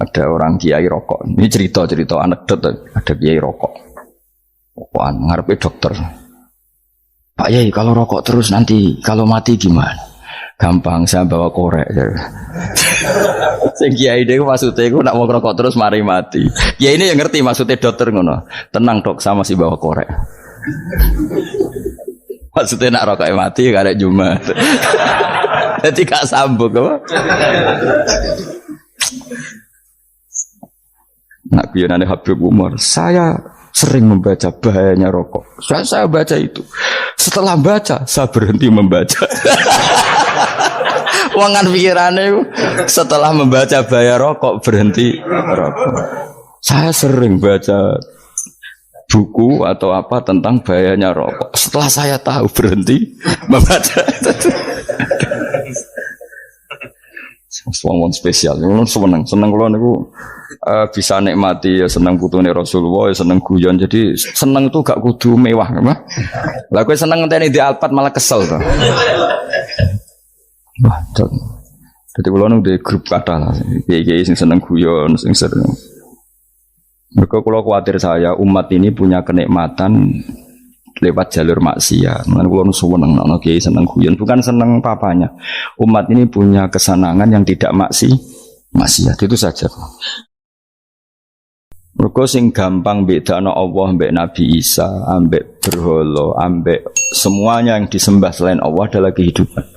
ada orang kiai rokok. Ini cerita anekdot, ada kiai rokok. Rokokan ngarepe dokter. Pak Yai, kalau rokok terus nanti kalau mati gimana? Gampang, saya bawa korek. Sing kiai dhewe maksudnya iku nak mau rokok terus mari mati. Kiai ini yang ngerti maksudnya dokter ngono. Tenang dok, sama si bawa korek. Maksudnya nak rokoknya mati karek Jumat. Jadi gak sambung apa? Nak guyonane Habib Umar, saya sering membaca bahayanya rokok. Saya baca itu. Setelah baca, saya berhenti membaca. Wangan pikirannya setelah membaca bahaya rokok berhenti rokok. Saya sering baca buku atau apa tentang bahayanya rokok. Setelah saya tahu berhenti membaca. Wong spesial, seneng kalau niku bisa nikmati ya seneng putune Rasulullah, ya seneng guyon. Jadi seneng itu gak kudu mewah, mah. Lah kowe seneng ngenteni di Alphard malah kesel to. Wah, jadi kalau nunggu di grup kata lah, kiai sing seneng guyon, sing sering. Mereka kalau khawatir saya umat ini punya kenikmatan lewat jalur maksiat. Mengenai kalau seneng, kiai seneng guyon, bukan seneng papanya. Umat ini punya kesenangan yang tidak maksiat, itu saja. Mereka sing gampang bedakno Allah ambek Nabi Isa, ambek berhala, ambek semuanya yang disembah selain Allah adalah kehidupan.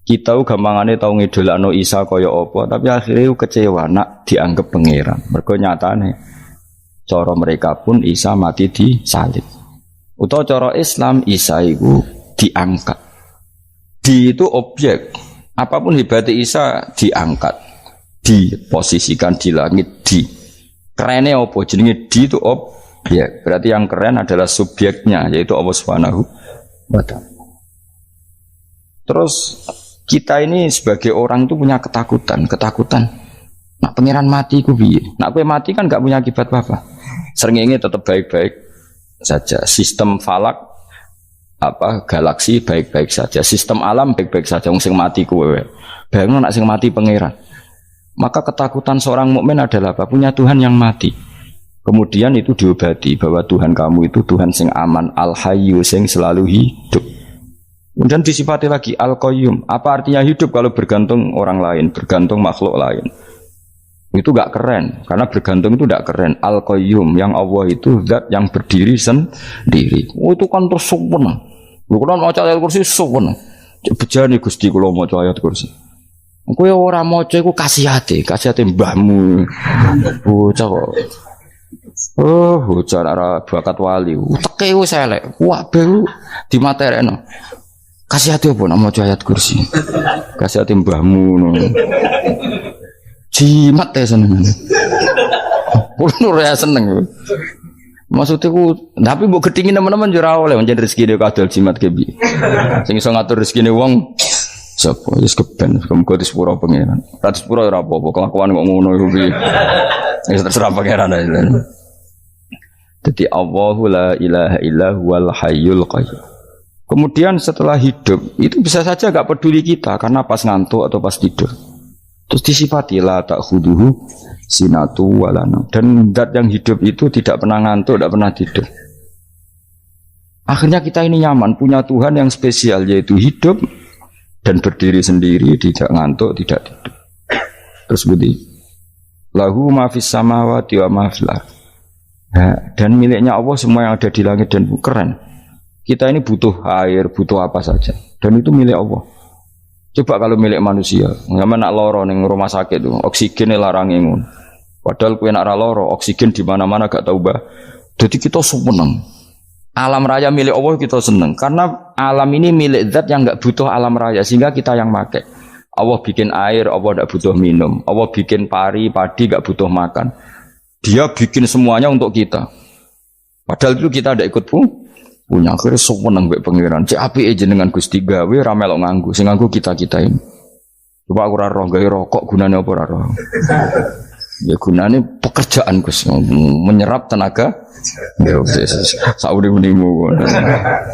Kita gampangane tau ngidolakno Isa kaya apa, tapi akhirnya kecewa nak dianggap pangeran. Mergo nyatane cara mereka pun Isa mati di salib. Utawa cara Islam Isa iku diangkat. Di itu objek. Apapun hebatnya Isa diangkat, diposisikan di langit di. Kerennya apa? Jenenge di itu objek. Berarti yang keren adalah subjeknya, yaitu Allah Subhanahu wa Ta'ala. Terus kita ini sebagai orang itu punya ketakutan. Nak pangeran mati ku piye? Nak kowe mati kan gak punya akibat apa-apa. Srengenge tetap baik-baik saja. Sistem falak galaksi baik-baik saja. Sistem alam baik-baik saja. Wong sing mati kowe. Bayangno nak sing mati pangeran. Maka ketakutan seorang mukmin adalah apa? Punya Tuhan yang mati. Kemudian itu diobati bahwa Tuhan kamu itu Tuhan sing aman, al-hayyu sing selalu hidup. Kemudian disifati lagi Al-Qayyum. Apa artinya hidup kalau bergantung orang lain, bergantung makhluk lain? Itu gak keren, karena bergantung itu gak keren. Al-Qayyum, yang Allah itu zat yang berdiri sendiri. Oh, itu kan terus sempurna. Lu kan mau ayat kursi sempurna. Bejane Gusti kula maca ayat kursi. Kowe ora maca iku kasihate mbahmu. Bocah kok. Oh, bocah ora bakat wali. Uteke wis elek. Kabeh dimaterekno. Kasih hati apa nak maca ayat kursi? Kasih hati mbahmu no. Jimat ya seneng. Kulo ya seneng. Maksudnya ku, tapi mbok gedhingi teman-teman yo ora oleh njen rezekine kadol jimat ke piye. Sing iso ngatur rezekine wong sapa wis keben muga disepuro pangeran. Ra disepuro ora apa-apa, kelakuan kok ngono iku piye. Wis terserah pangeran ae. Dadi Allahu la ilaha illa huwal hayyul qayyum. Kemudian setelah hidup itu bisa saja gak peduli kita karena pas ngantuk atau pas tidur. Terus disifati la ta'khuduhu sinatu walana. Dan zat yang hidup itu tidak pernah ngantuk, tidak pernah tidur. Akhirnya kita ini nyaman punya Tuhan yang spesial yaitu hidup dan berdiri sendiri, tidak ngantuk, tidak tidur. Terus begini. Lahu ma fis samawati wa ma fil ardh. Dan miliknya Allah semua yang ada di langit dan bumi. Keren. Kita ini butuh air, butuh apa saja. Dan itu milik Allah. Coba kalau milik manusia. Nggak nak loro ning rumah sakit tuh, oksigennya larang ingun. Padahal kue nak loro, oksigen di mana-mana gak tahu bah. Jadi kita seneng. Alam raya milik Allah kita seneng. Karena alam ini milik zat yang gak butuh alam raya. Sehingga kita yang pakai. Allah bikin air, Allah gak butuh minum. Allah bikin padi gak butuh makan. Dia bikin semuanya untuk kita. Padahal itu kita tidak ikut punya. Akhirnya seneng mbek pangeran. Cek apike jenengan Gusti gawe ra melok nganggo. Sing nganggo kita-kita ini. Coba aku ora roh gawe rokok gunane apa ora roh. Ya gunane pekerjaan Gus, menyerap tenaga. Ya wis sauri-urimu.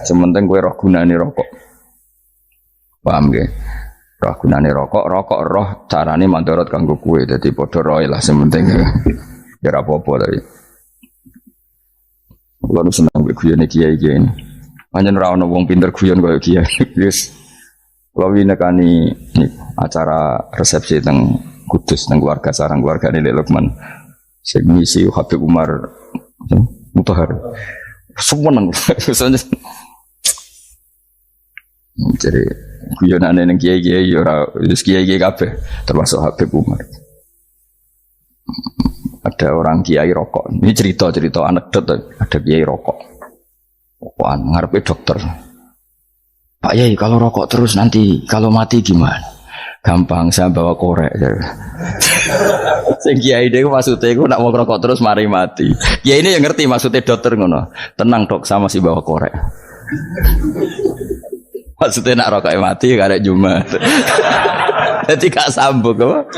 Sementing kowe roh gunane rokok. Paham nggih? Roh gunane rokok roh carane mandorot kanggo kowe. Dadi padha roe lah sementing ya ora apa-apa tapi. Kulo seneng guyone kiai-kiai. Pancen ora ono wong pinter guyon koyo kiai. Wis kulo winekani acara resepsi teng Kudus teng keluarga sarang keluargane Lek Lukman. Sing ngisi Habib Umar Mutahar. Seneng. Jadi guyonane ning kiai-kiai ora wis kiai-kiai kabeh termasuk Habib Umar. Ada orang kiai rokok. Ini cerita anekdot ada kiai rokok. Rokokan ngarepe dokter. Pak Yai kalau rokok terus nanti kalau mati gimana? Gampang saya bawa korek. Sing kiai dhewe maksudnya iku nak mau rokok terus mari mati. Kiai ini yang ngerti maksudnya dokter ngono. Tenang dok sama si bawa korek. Maksudnya nak rokok mati karek Jumat. Jadi gak sambung apa?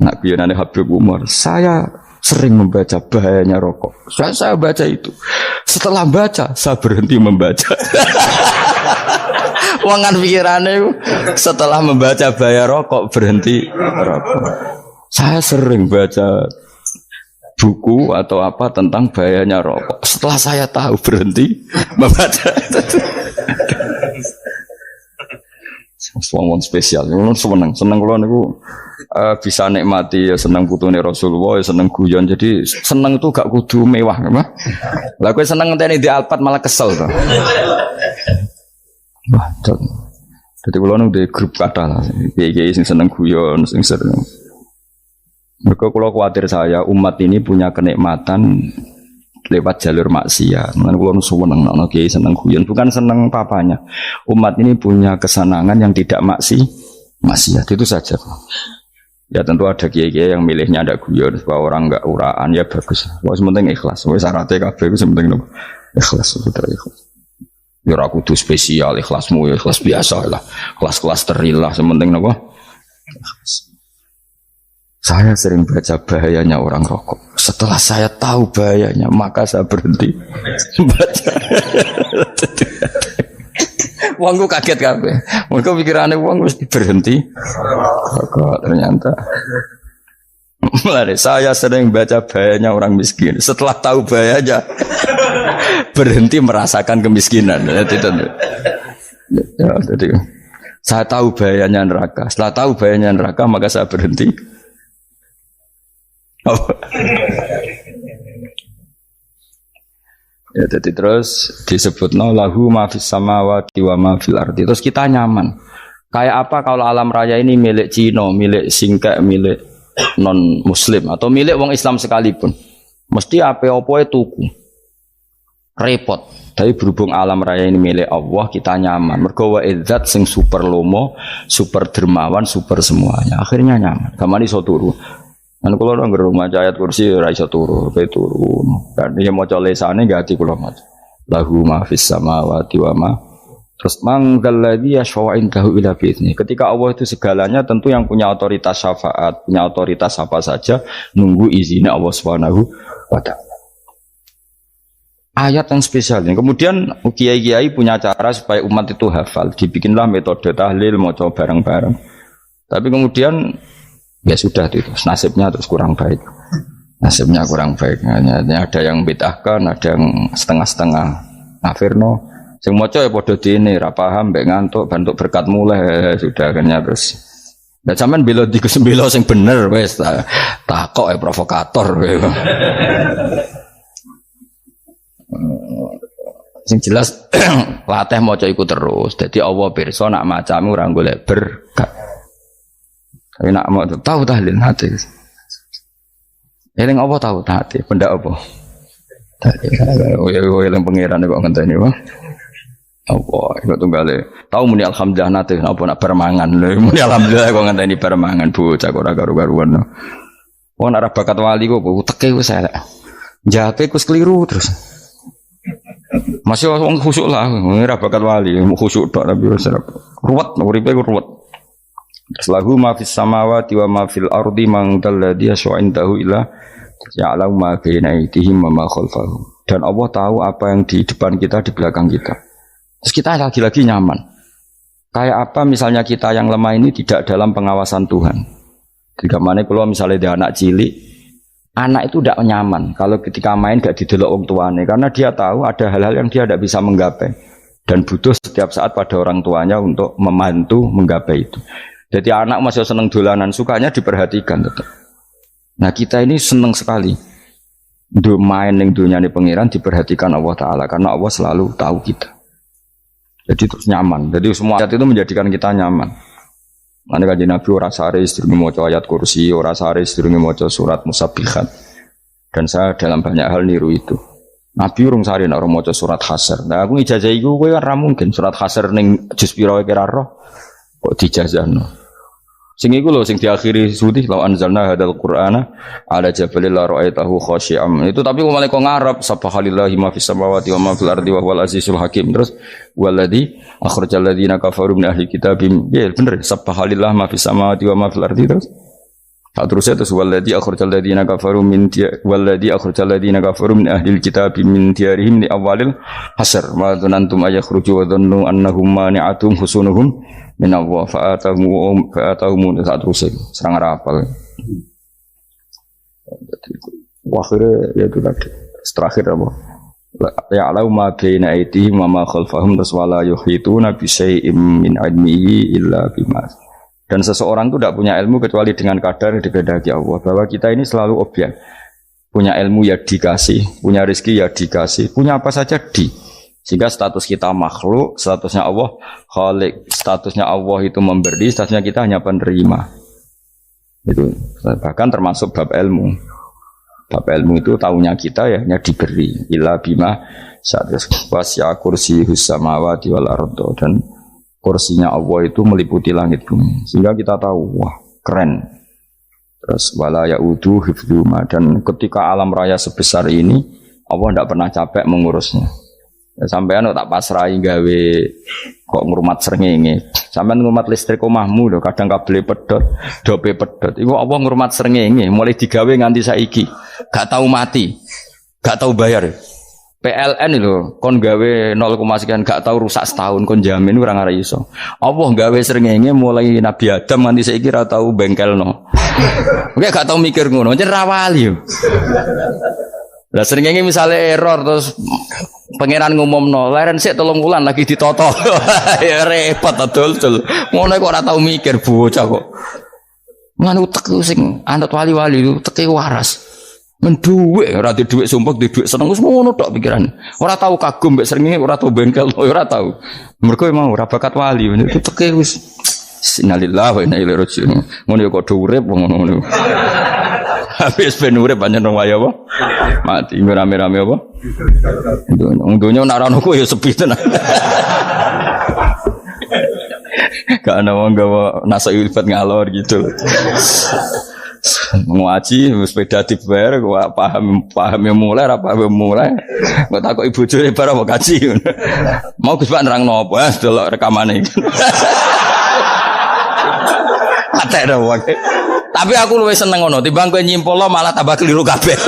Nak guyonane Habib Umar, saya sering membaca bahayanya rokok. Saya baca itu. Setelah baca, saya berhenti membaca. Wangan pikirannya setelah membaca bahaya rokok berhenti rokok. Saya sering baca buku atau apa tentang bahayanya rokok. Setelah saya tahu berhenti membaca. Wong spesial, seneng kalau niku bisa nikmati ya seneng putune Rasulullah, ya seneng guyon. Jadi seneng itu gak kudu mewah, mah. Lah kowe seneng ngenteni di Alphard malah kesel to. Wah, jadi kalau nu di grup kata lah, kiai sing seneng guyon, sing sering. Mereka kalau khawatir saya umat ini punya kenikmatan lewat jalur maksiat. Mengenai kalau seneng, nak kiai seneng guyon, bukan seneng papanya. Umat ini punya kesenangan yang tidak maksiat itu saja. Ya tentu ada kiai-kiai yang milihnya ada guyon supaya orang enggak uraan ya bagus. Wah sementing ikhlas. Wah syaratnya kabeh itu sementing ikhlas itu ikhlas. Ya ora kudu spesial ikhlasmu ya ikhlas biasa lah. Kelas-kelas terilah sementing napa? Saya sering baca bahayanya orang rokok. Setelah saya tahu bahayanya, maka saya berhenti baca. Wongku kaget kabeh. Mergo pikirane wong wis berhenti rokok ternyata. Mulai saya sering baca bahayanya orang miskin. Setelah tahu bahayanya, berhenti merasakan kemiskinan. Jadi, saya tahu bahayanya neraka. Setelah tahu bahayanya neraka, maka saya berhenti. Ya, jadi terus disebut lahu ma fis samawati wa ma fil ardi. Terus kita nyaman. Kayak apa kalau alam raya ini milik Cina, milik Singkek, milik non muslim atau milik wong Islam sekalipun. Mesti apa-apa tuku. Repot. Tapi berhubung alam raya ini milik Allah, kita nyaman. Mergo wa izzat sing super lomo, super dermawan, super semuanya. Akhirnya nyaman. Gamane iso turu. Kan kula nang rumah ayat kursi ora iso turu, pe turu. Kan ya maca lesane gati kula maca. Lahu ma fis samawati wa ma. Terus manggal ladzi yashfa'u indahu ila bi'izni. Ketika Allah itu segalanya, tentu yang punya otoritas syafaat, punya otoritas apa saja nunggu izinnya Allah Subhanahu wa taala. Ayat yang spesial ini. Kemudian kiai-kiai punya cara supaya umat itu hafal. Dibikinlah metode tahlil maca bareng-bareng. Tapi kemudian ya sudah itu nasibnya terus kurang baik. Nasibnya kurang baik. Hanya ada yang bid'ahkan, ada yang setengah-setengah ngafirno. Sing maca ya padha dene ra paham mbek ngantuk bentuk berkat mulai sudah akhirnya terus. Lah sampean bela di kesembelo sing bener wis takok provokator. Sing jelas latih maca iku terus. Dadi Allah pirsa nak macamu ora golek berkat. Tapi nak mau tahu tahlil hati. Eling apa tahu hati? Benda apa? Eling pangeran kok ngenteni wae. Apa iku tunggale. Tahu muni alhamdulillah nate apa nak permangan. Muni alhamdulillah kok ngenteni permangan bocah kok ora karu-karuan. Wong nek bakat wali kok teke wis elek. Jape kus keliru terus. Masih wong khusyuk lah, ora bakat wali, khusyuk tok tapi wis ruwet, uripe ku ruwet. Lahu ma fis samawati wa ma fil ardi man dalladhi yash'indahu ila ya'lamu ma baina aydihim wa ma khalfahum. Dan Allah tahu apa yang di depan kita, di belakang kita. Terus kita lagi-lagi nyaman. Kayak apa misalnya kita yang lemah ini tidak dalam pengawasan Tuhan. Ketika mana kalau misalnya dia anak cilik, anak itu tidak nyaman kalau ketika main gak didelok orang tuanya, karena dia tahu ada hal-hal yang dia tidak bisa menggapai dan butuh setiap saat pada orang tuanya untuk membantu menggapai itu. Jadi anak masih senang dolanan, sukanya diperhatikan tetap. Nah kita ini senang sekali untuk main yang dunia ini pengiran diperhatikan Allah Ta'ala, karena Allah selalu tahu kita. Jadi terus nyaman. Jadi semua ayat itu menjadikan kita nyaman. Nanti kajian Nabi ora sare sedurunge maca ayat kursi, ora sare sedurunge maca surat musabbihat. Dan saya dalam banyak hal niru itu. Nabi urung sare nek ora maca surat Hasr. Nah aku ijazah iku kowe ora mungkin surat Hasr ning juz pira kira roh kok dijazahno. Sing iku lho sing diakhiri sudi law anzalna hadal qur'ana ala jabalil la ra'aitahu khashi'am. Itu tapi mulai kok ngarep subhanallahi ma fis samawati wa ma fil ardi wa huwal azizul hakim. Terus waladzi akhrajal ladzina kafaru min ahli kitabim. Ya bener subhanallahi ma fis samawati wa ma fil ardi terus. Terusnya terus waladzi akhrajal ladzina kafaru min ahli kitabim min diyarihim li awalil hasr. Ma dzanantum ayakhruju wa dhannu annahum mani'atum husunuhum min Allah fa'atahum saat rusik serang rapal. Akhirnya ya itu tadi terakhir apa ya alau ma baina aydihim wa ma khalfahum wala yuhituna bi syai'in min ilmihi illa bima. Dan seseorang itu tidak punya ilmu kecuali dengan kadar dikehendaki Allah, bahwa kita ini selalu objek. Punya ilmu ya dikasih, punya rezeki ya dikasih, punya apa saja sehingga status kita makhluk, statusnya Allah khalik, statusnya Allah itu memberi, statusnya kita hanya penerima. Itu bahkan termasuk bab ilmu. Bab ilmu itu tahunya kita ya hanya diberi. Illa bima wasya kursi samawati wal ardo, dan kursinya Allah itu meliputi langit bumi. Sehingga kita tahu, wah keren. Terus wala ya'udu hifdzuma, dan ketika alam raya sebesar ini Allah tidak pernah capek mengurusnya. Ya, sampean tak pasrahi gawe kok ngrumat srengenge. Sampean ngrumat listrik omahmu lho, kadang kabel pedhot, dope pedhot. Iku apa ngrumat srengenge mulai digawe nganti saiki. Gak tahu mati. Gak tahu bayar. PLN lho, kon gawe 0, sekian gak tahu rusak setahun, kon jamin ora ngara iso. Allah gawe srengenge mulai Nabi Adam nganti saiki ora tahu bengkelno. Oke gak tahu mikir ngono, jen rawali yo. Lah srengenge misale error terus pangeran ngumumno, leren sik 3 wulan lagi ditoto. Ya repot adol-dol. Ngono kok ora tau mikir bocah kok. Ngono utek sing anut wali-wali itu teke waras. Menduwe ora di dhuwit sumpek, di dhuwit seneng wis ngono tok pikiran. Ora tau kagum mbek srengenge, ora tau bengkel, ora tau. Mergo emang ora bakat wali, itu teke wis innalillahi wa inna ilaihi raji'un. Ngono kok do urip ngono. Habis ben urip pancen waya apa? Mati rame-rame apa? Dunya nek ora ono kowe ya sepi tenan. Gak ana wong gawa nasa ilfat ngalor gitu. Ngaji sepeda dibayar kok paham yang mulai apa yang mulai kok takok ibu jure bar apa kaji. Mau Gus Pak nerangno apa delok rekamane. Atek dah wae. Tapi aku luwih seneng ngono, timbang kowe nyimpulno malah tambah keliru kabeh.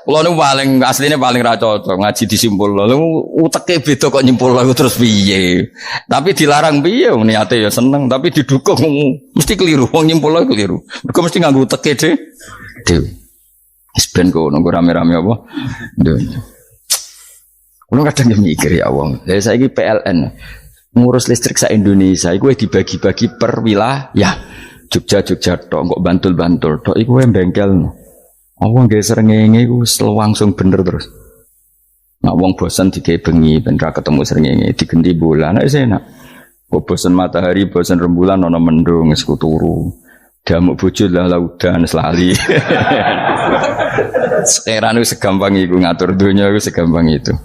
Kulo niku paling asline paling ra cocok ngaji disimpulno. Lho uteke beda kok nyimpulno terus piye. Tapi dilarang piye niate ya seneng, tapi didukung mesti keliru. Wong nyimpulno keliru. Mergo mesti nganggo uteke dhewe. Wis ben kono rame-rame apa. Kulo kadang mikir ya wong. Lah saiki PLN ngurus listrik sa Indonesia iku dibagi-bagi per wilayah. Jogja tok, kok Bantul tok iku bengkel. Wong nggih srengenge iku langsung bener terus. Nah wong bosan digawe bengi ben ra ketemu srengenge digenti bulan nek enak. Kok bosan matahari, bosan rembulan ana mendung wis turu. Damuk bojo lah laudan selali. Sekarang itu segampang iku ngatur dunia itu segampang itu.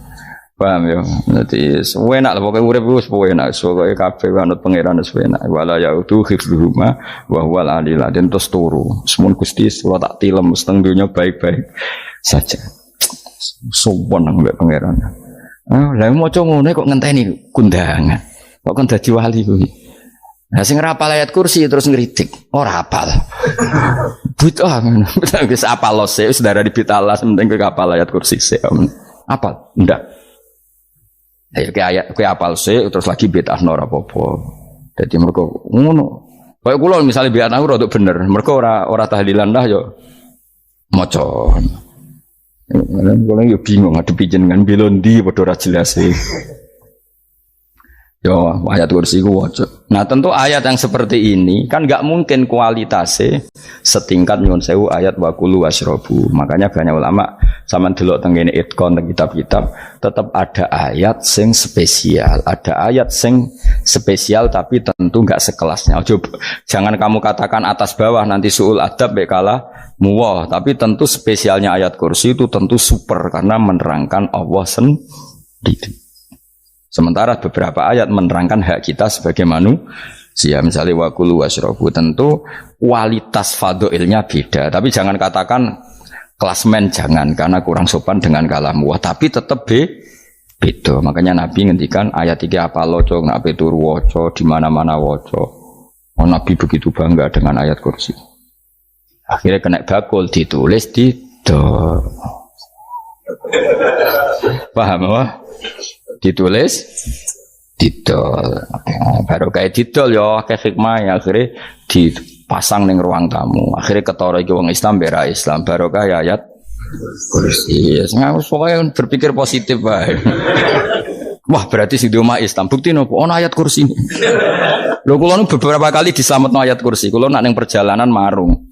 Paham ya? Nanti enak lah pokoknya urip wis enak, pokoke kabeh anut pangeran wis enak. Wala yautu hifdzuhuma wa huwal aliyul azim terus turu. Semun Gusti kula tak tilem seteng dunya baik-baik saja. Sowan nang mbek pangeran. Lah maca ngene kok ngenteni kundangan. Kok kon dadi wali kuwi. Lah sing rapal ayat kursi terus ngritik, ora hafal. Butuh ngono. Wis apal lose wis darah di bitalas penting kowe hafal ayat kursi sik. Apal? Ndak. Kayak ayat kowe apal sik terus lagi bid'ah ora apa-apa. Dadi mergo ngono. Kayak kula misale bid'ah ora bener, mergo ora tahlilan dah yo maca. Kula yo bingung ngadepi jenengan belondi padha ora jelas e. Yo ayat kursi ku waca. Nah tentu ayat yang seperti ini kan nggak mungkin kualitasnya setingkat nyuwun sewu ayat wakulu wasrobu. Makanya banyak ulama sama delok tengene itkon teng kitab-kitab tetap ada ayat sing spesial, ada ayat sing spesial tapi tentu nggak sekelasnya. Jangan kamu katakan atas bawah nanti suul adab bekala muwah, tapi tentu spesialnya ayat kursi itu tentu super karena menerangkan Allah sendiri. Sementara beberapa ayat menerangkan hak kita sebagai manusia. Misalnya wakulu wasrobu, tentu kualitas fadhilnya beda. Tapi jangan katakan klasmen, jangan, karena kurang sopan dengan kalam wah. Tapi tetap beda. Makanya Nabi ngendikan ayat 3 apa loco, nak turu woco, di mana-mana woco. Oh, Nabi begitu bangga dengan ayat kursi. Akhirnya kena bakul ditulis di do. Paham apa? Ditulis didol, baru kayak didol ya kayak hikmah ya akhirnya dipasang ning ruang tamu, akhirnya ketara iki wong Islam bera Islam baru kayak ayat kursi. Pokoknya berpikir positif bae. Wah berarti sing di omah Islam bukti nopo ono ayat kursi ini. Lho kula beberapa kali diselametno ayat kursi, kula nak ning perjalanan marung.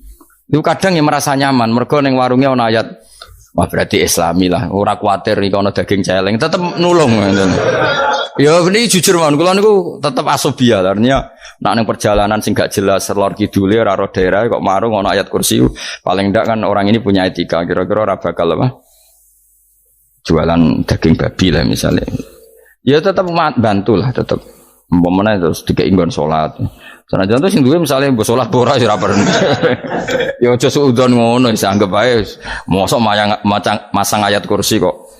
Itu kadang yang merasa nyaman, mergo ning warungnya ono ayat. Wah berarti Islami lah, ora kuatir nih kalau daging celeng, tetap nulung. Ya ini jujur man, kalau niku tetap asobia, artinya nak neng perjalanan sing gak jelas lor kidule, raro daerah kok marung ono ayat kursi, paling ndak kan orang ini punya etika, kira-kira ora bakal apa? Jualan daging babi lah misalnya. Ya tetap bantu lah, tetap. Umpamane terus dikenggon salat. Senajan tuh sing duwe misale mbok salat ora ya ora perlu. Ya aja suudon ngono wis anggap ae mosok masang ayat kursi kok.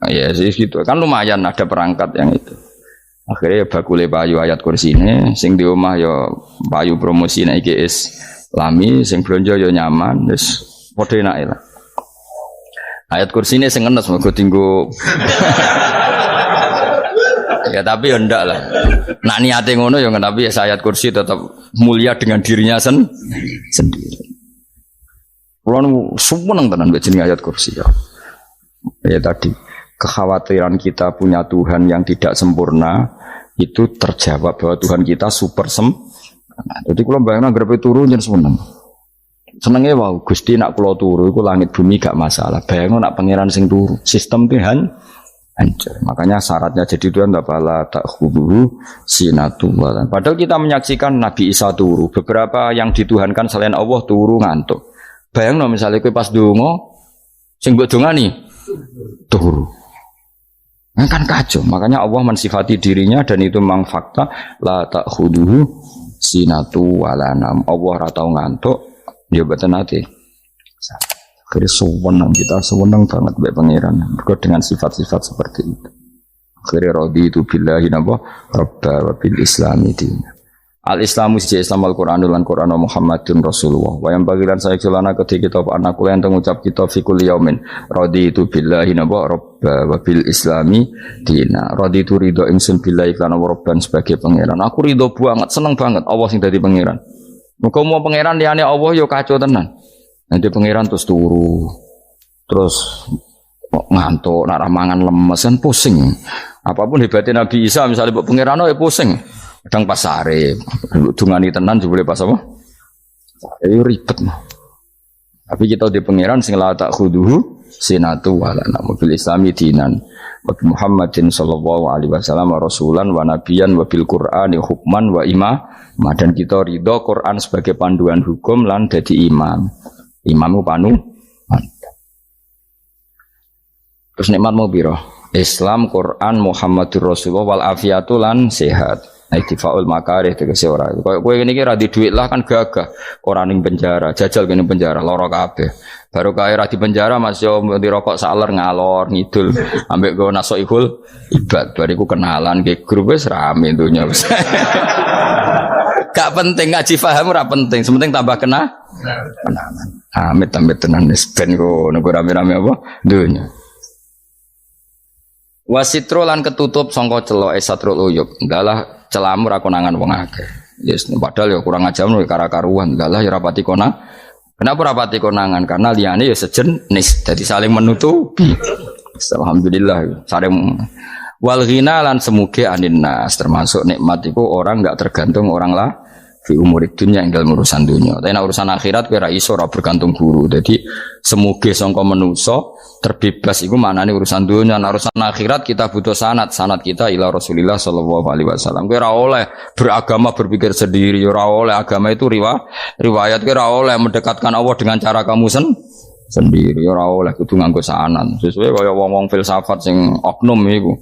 Ya sih gitu. Kan lumayan ada perangkat yang itu. Akhirnya bakule payu ayat kursi ini sing di omah ya payu promosi nek iki Islami sing blonjo ya nyaman wis padha enake lah. Ayat kursi ini sing ngenes mergo tinggo. Ya tapi ya ndak lah. Nak niate ngono ya tapi ya ayat kursi tetap mulia dengan dirinya sendiri. Kulo seneng tenan mbek jeneng ayat kursi ya. Ya tadi kekhawatiran kita punya Tuhan yang tidak sempurna itu terjawab bahwa Tuhan kita super sempurna. Jadi kulo bayangno grepe turu njen seneng. Senenge wae Gusti nak kulo turu iku langit bumi gak masalah. Bayangno nak pangeran sing turu, sistem Tuhan hancur. Makanya syaratnya jadi Tuhan bala ta'khudhu sinatu walan. Padahal kita menyaksikan Nabi Isa turu. Beberapa yang dituhankan selain Allah turu ngantuk. Bayangno misalnya kowe pas donga sing mbok dongani turu. Nah, kan kacau. Makanya Allah mensifati dirinya dan itu memang fakta la ta'khudhu sinatu walanam. Allah ora tau ngantuk, ya boten ate. Akhirnya sewenang kita sewenang banget baik pangeran dengan sifat-sifat seperti itu. Akhirnya raditu billahi nabah rabba wa bil islami dina. Al-Islamu siji Islam Al-Qur'anul lan Qur'an Muhammadun Rasulullah. Wa yang bagilan saya celana ketika kita anak kula yang ngucap kita fi kulli yaumin raditu billahi nabah rabba wa bil islami dina. Raditu ridho ingsun billahi lan rabban sebagai pangeran. Aku ridho banget, seneng banget Allah sing dadi pangeran. Muga mau pangeran liyane Allah ya kacau tenan. Nanti pangeran terus turu, terus ngantuk, nak mangan lemes kan pusing. Apapun hebatnya Nabi Isa misalnya buat pangeran ya pusing. Kadang pas sare, dungani tenan juga boleh pas apa? Itu ribet mah. Tapi kita di pangeran sing la ta'khudhu sinatu wala mobil Islami dinan. Wa Muhammadin sallallahu alaihi wasallam rasulan wa nabiyan wa bil Qur'ani hukman wa imam. Dan kita ridho Quran sebagai panduan hukum lan dadi imam. Imamu panu. Terus nikmat mau biro? Islam, Quran, Muhammadur Rasulullah wal afiatu lan sehat. Aidifaul makarih tegese ora. Kowe ngene iki ra di dhuwit lah kan gagah. Ora ning penjara, jajal kene penjara lara kabeh. Baru kae ra di penjara Mas yo dirokok saler ngalor ngidul ambek go nasoihul ibad. Bariku kenalan ke grup wis rame dunya wis. Gak penting ngaji paham ora penting, sementing tambah kenalan. Amit tenan wis ben go nego rame-rame apa dunya. Wasitro lan ketutup sangka celok satrul uyub. Ndalah celamu ra konangan wong akeh. Yes, padahal ya kurang ajar lho kara-karuan. Ndalah ya rapati konang. Kenapa rapati konangan? Karena liyane ya sejenis. Jadi saling menutupi. Alhamdulillah saling wal ghina lan semuge anin nas termasuk nikmat iku orang enggak tergantung orang lah fi umurid dunya ing dalam urusan dunia. Tapi urusan akhirat kowe ra iso ora bergantung guru. Jadi semuge sangka manusa terbebas iku maknane urusan dunia. Nah, urusan akhirat kita butuh sanad kita ila Rasulillah sallallahu alaihi wasallam. Kowe ora oleh beragama berpikir sendiri, ora oleh agama itu riwayat kowe ora oleh mendekatkan Allah dengan cara kamu sendiri, ora oleh kudu nganggo sanad. Sesuai kaya wong-wong filsafat sing oknum iku.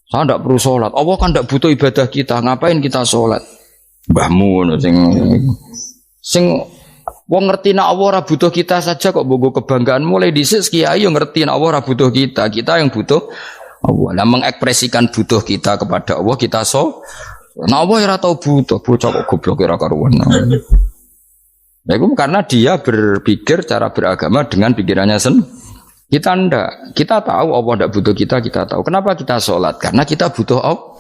Saya ndak perlu salat. Allah kan ndak butuh ibadah kita, ngapain kita salat? Mbahmu ngono sing wong ngerti nek Allah ora butuh kita saja kok bogo kebanggaan mulai dhisik kiai yo ngerti nek Allah ora butuh kita yang butuh Allah. Lah mengekspresikan butuh kita kepada Allah kita nek Allah ora tau butuh, bocah kok goblok ora karuan. Ya itu karena dia berpikir cara beragama dengan pikirannya kita ndak. Kita tahu Allah ndak butuh kita tahu. Kenapa kita sholat? Karena kita butuh Allah.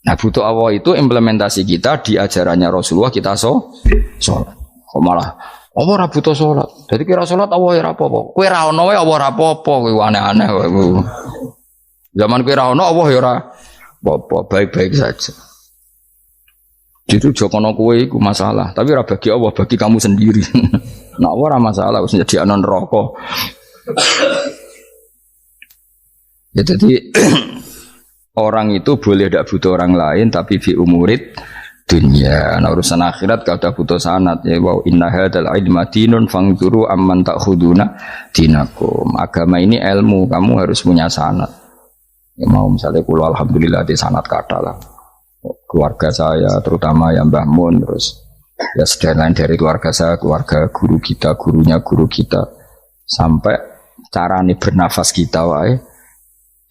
Nah butuh Allah itu implementasi kita di ajarannya Rasulullah kita sholat. Kok malah Allah ora butuh sholat. Jadi kira sholat Allah ora apa-apa. Kowe ra ono wae Allah ora apa-apa, kowe aneh-aneh kowe. Zaman kowe ra ono Allah ya ora apa-apa, baik-baik saja. Jadi jokono kowe iku masalah, tapi ora bagi Allah, bagi kamu sendiri. Nah Allah ora masalah wis jadi anon neraka. Ya jadi orang itu boleh tidak butuh orang lain tapi fi umurid dunia. Nah urusan akhirat kalau butuh sanad ya wow inna hadzal ilma dinun fangzuru amman ta'khuduna dinakum. Agama ini ilmu, kamu harus punya sanad. Ya mau misalnya kula alhamdulillah di sanad kata lah. Keluarga saya terutama yang Mbah Mun terus ya sedaya lain dari keluarga saya, keluarga guru kita, gurunya guru kita sampai carane bernafas kita wae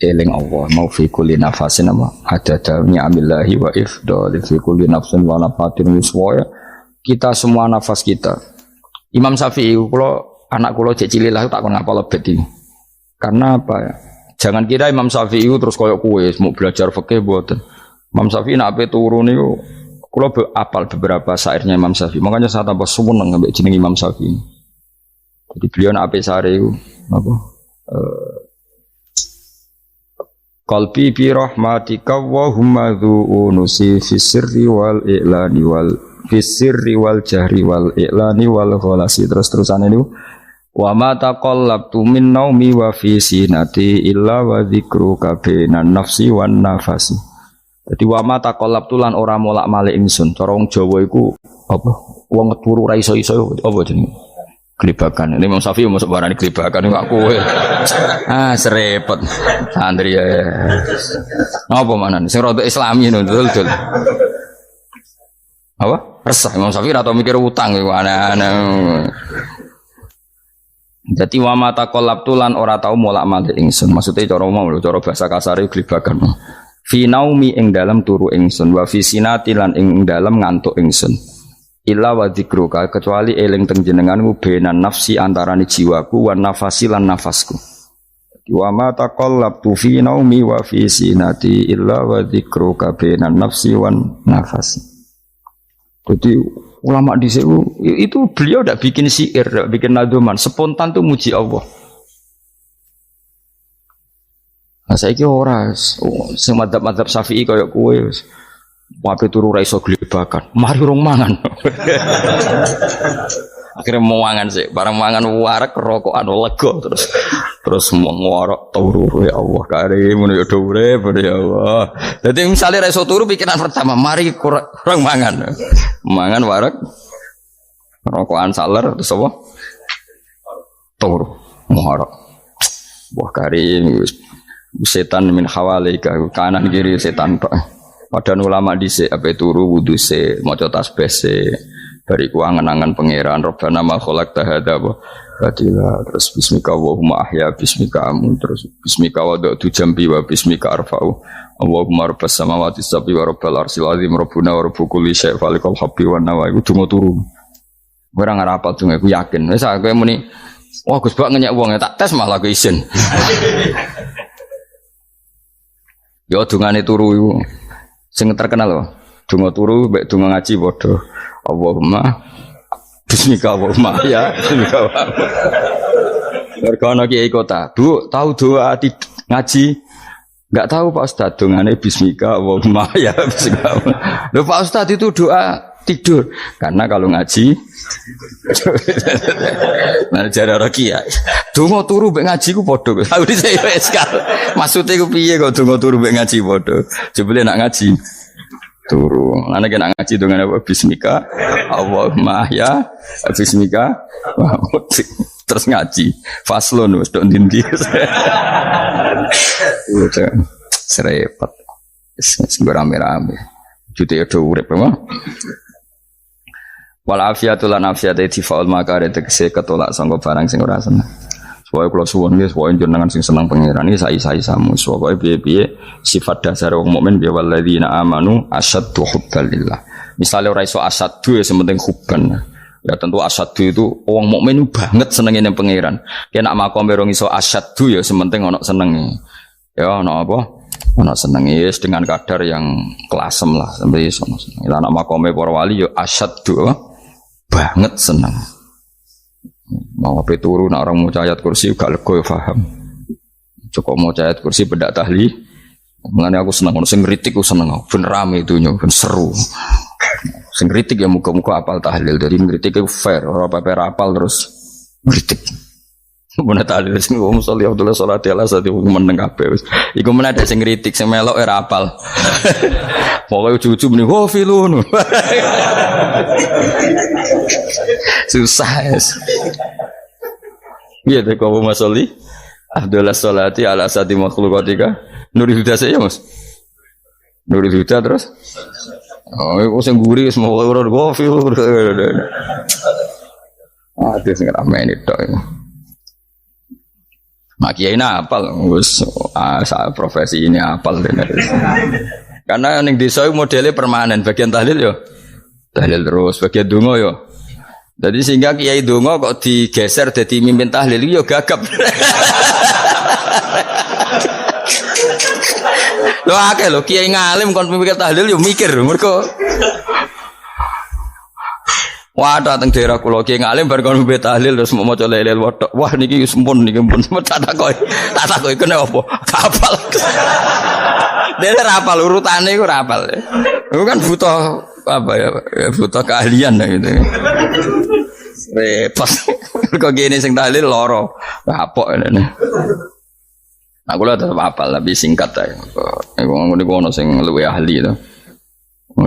eling Allah mau fi kulli nafasin ada damnya amillahi wa ifdal fi kulli nafsin wa nafatin wiswaya kita semua nafas kita. Imam Syafi'i kalau anak kula cek cilik lah tak kon ngapal lebet iki. Karena apa ya? Jangan kira Imam Syafi'i terus koyo kowe mau belajar fikih mboten. Imam Syafi'i nek ape turu niku kula apal beberapa syairnya Imam Syafi'i. Makanya saya tambah seneng ambek jeneng Imam Syafi'i. Jadi beliau nek ape sare iku apa qalbi bi rahmatika wa humma dzu'unusi fi sirri wal i'lani wal fi sirri wal jahri wal i'lani wal khalasi terus-terusan ini wa ma taqallabtu min naumi wa fi sinati illa wa dzikruka bainan nafsi wan nafasi. Jadi wa ma taqallabtu lan ora molak-malik ingsun cara wong Jawa iku apa wong turu ra iso-iso apa jenenge gelibakan. Ini Imam Syafi'i masuk barang gelibakan enggak kowe. Serepot. Santri ya. Napa manan? Sing rada Islami ngono dul. Apa? Resah Imam Syafi'i ora tau mikir utang iku aneh-aneh. Jadi wa mata qallabtu lan ora tau molak-malik ingsun. Maksudnya cara mau lho, cara bahasa kasare gelibakan. Fi naumi ing dalam turu ingsun wa fi sinati lan ing dalam ngantuk ingsun. Illa wa dzikruka kecuali eling teng jenenganmu benan nafsi antarane jiwaku wan nafasi lan nafasku. Wa ma taqallabtu fi naumi wa fi sinati illa wa dzikruka benan nafsi wan nafasi. Jadi ulama di itu beliau tidak bikin syair, tidak bikin nadoman, spontan tuh muji Allah. Nah saiki ora sing madzhab Syafi'i kaya kowe wape turu ra iso glebakan. Mari rong mangan. Akhirnya mau mangan sih, barang mangan warak rokokan lega terus mau ngorok turu ya Allah karim ngono ya urip ya Allah. Dadi misale ra iso turu pikiran pertama mari kurang mangan. Mangan warak rokokan saler terus apa? Turu ngorok. Wah karim setan min hawalika kanan kiri setan tok. Padahal ulama dhisik ape turu wudu se maca tasbih se bariku angen-angen pangeran Rabbana ma khalaqta hadza batila terus bismika Allahumma ahya bismika amun terus bismika wada'tu jambi wa bismika arfa'u Allahumma rabbas samawati sab'i wa rabbal arsyil azim rabbuna wa rabbu kulli syai' falikal habbi wan nawa iku donga turu ora ngarapal donga aku yakin wis aku muni wah Gus Bak ngenyek wong tak tes malah aku isin Ya dungane turu iku sing terkenal lho. Donga turu mbek donga ngaji padha. Allahumma bismika Allahumma ya bismika. Mergo ana kiai kota, Bu, tahu doa ngaji? Enggak tahu Pak Ustaz, dongane bismika Allahumma ya bismika. Loh Pak Ustaz itu doa tidur. Karena kalau ngaji nah jare ora kiai. Donga turu mbek ngaji ku padha. Aku dise wis kal. Maksude ku piye kok donga turu mbek ngaji padha? Jebule nak ngaji turu. Ana kena ngaji dongane apa bismika Allahumma ya bismika. Terus ngaji faslon wis tok ndi-ndi. Serepet. Wis rame-rame. Jute yo urip apa? Wal afiatu lan afiate difaul makare tegese ketolak sangka barang sing ora seneng. Supaya kula suwun nggih supaya jenengan sing seneng pangeran iki sai-sai-samu. Supaya piye-piye sifat dasar wong mukmin ya walladzina amanu asyaddu hubbalillah. Misale ora iso asyaddu ya sementing hubban. Ya tentu asyaddu itu wong mukmin banget senenge ning pangeran. Yen nak makom ora iso asyaddu ya sementing ana senenge. Ya ana apa? Ana senenge dengan kadar yang kelasem lah sampai iso. Lah nak makome para wali ya asyaddu banget seneng. Mau apa turu nak orang mau ayat kursi gak lego ya paham. Cukup mau ayat kursi bedak tahlil. Mulane aku seneng ono sing ngritik aku seneng. Ben rame itunya, ben seru. Sing kritik ya muga-muga apal tahlil. Jadi ngritik itu fair, ora apa-apa apal terus ngritik. Mun tahlil sing wong sholli Abdullah sholati ala sate meneng kabeh wis. Iku men ada sing ngritik sing melok ora apal. Pokoke ujug-ujug muni wo filun. Susah es. Iya deh kau masoli Abdullah sholati ala sate makhluqatika. Nurul Huda saya Mas. Nurul Huda terus. Oh, iku sing guri wis mau ora gofil. Aduh sing ramene tok. Mak kiai apal wis profesi ini apal bener. Karena ning desa iku modele permanen, bagian tahlil yo. Tahlil terus, bagian donga yo. Jadi sehingga kiai donga kok digeser dadi mimpin tahlil yo gagap. Lho akeh lho kiai ngalim kon mikir tahlil yo mikir mergo wah dateng daerah kula kiai ngalim bar kon mikir tahlil terus mau maca lelel wedok. Wah niki wis mumpun niki mumpun tak takoki kene apa? Kapal. Dene ra apal urutane iku ra apal. Iku kan butuh apa ya? Butuh keahlian gitu. Repot. Kok gini sing tahlil loro. Kapok ngene. Nah, kula tetep apal tapi singkat ae. Iku ngono sing luwih ahli to.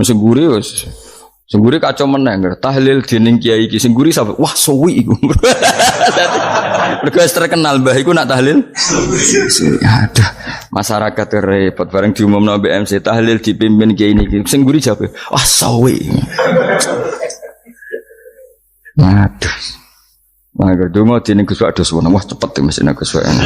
Sing guri wis. Sing guri kacau meneh tahlil dening kiai iki sing guri sampe wah suwi iku. Mergo terkenal mbah iku nak tahlil. Aduh, masyarakat repot bareng diumumno BMC tahlil dipimpin kiai niki. Sing guri jape wah suwi. Aduh. Nah, gedungo dening Gus Wados wah cepet mesine Gus Wados.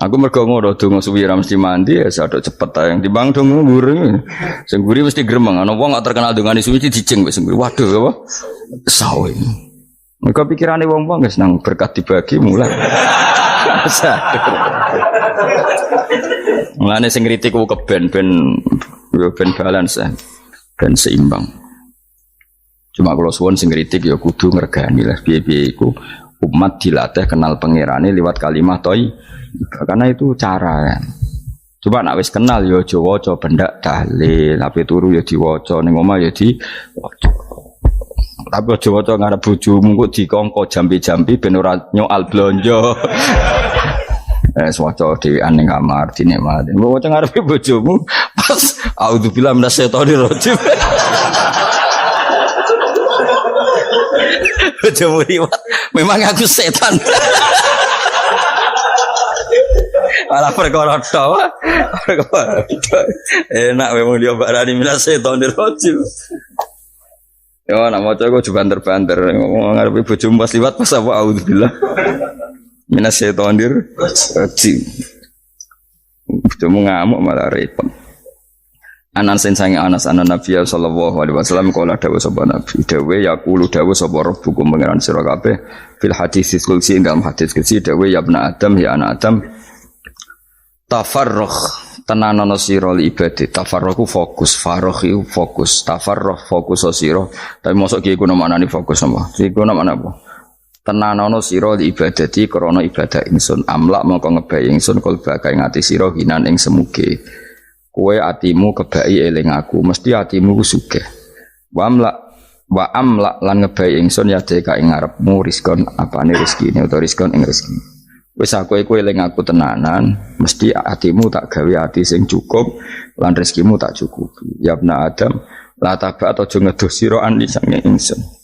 Aku mergo ngono donga suwi ra mesti mandi ya sadok cepet ta yang timbang donga mburi. Sing mburi mesti gremeng ana wong gak terkenal dongane suwi dijeng wis mburi. Waduh apa? Sawe. Mergo pikirane wong-wong wis nang berkat dibagi mulai. Mulane sing kritik ku keben ben balance ben seimbang. Cuma kalau suwon sing kritik ya kudu ngregani lah piye-piye iku umat dilatih kenal pangerane liwat kalimat toy. Karena itu cara kan. Coba nak wis kenal ya aja waca bendak tahlil, tapi turu ya diwaca ning omah ya diwaca. Tapi aja waca ngarep bojomu kok dikongko jambi-jambi ben ora nyoal blonjo. Waca dhewean ning kamar dinikmati. Waca ngarepe bojomu pas auzubillahi minasyaitonir rajim. Bojomu riwat, memang aku setan. Malah perkara tok. Enak memang dia barani minas setonir rajim. Yo nak maca kok juga banter-banter. Ngarepe bojomu pas liwat pas apa auzubillah. Minas setonir rajim. Bojomu ngamuk malah repot. Anas sange Anas anan Nabi sallallahu alaihi wasallam kala dawuh sapa Nabi dawuh yaqulu dawuh sapa rabbukum pangeran sira kabeh fil hadis qudsi dalam hadis qudsi dawuh ya ibna Adam ya anak Adam tafarrugh tenanono sira li ibadah tafarruhu fokus faraghu fokus tafarruh fokus sira tapi mosok ki kuno maknane fokus apa iki kuno makna apa tenanono sira li ibadati krana ibadah ingsun amlak mongko ngebai ingsun kalba kae ngati sira hinan ing semuge kowe atimu kebaki eling aku mesti atimu ku sugih wa amlak lan ngebai ingsun ya deka ing ngarepmu rizkon apane rezekine utawa rizkon ing rezeki wis aku iku eling aku tenanan mesti atimu tak gawe ati sing cukup lan rezekimu tak cukupi ya ibna adam la tabat aja ngedoh sira an lisange ingsun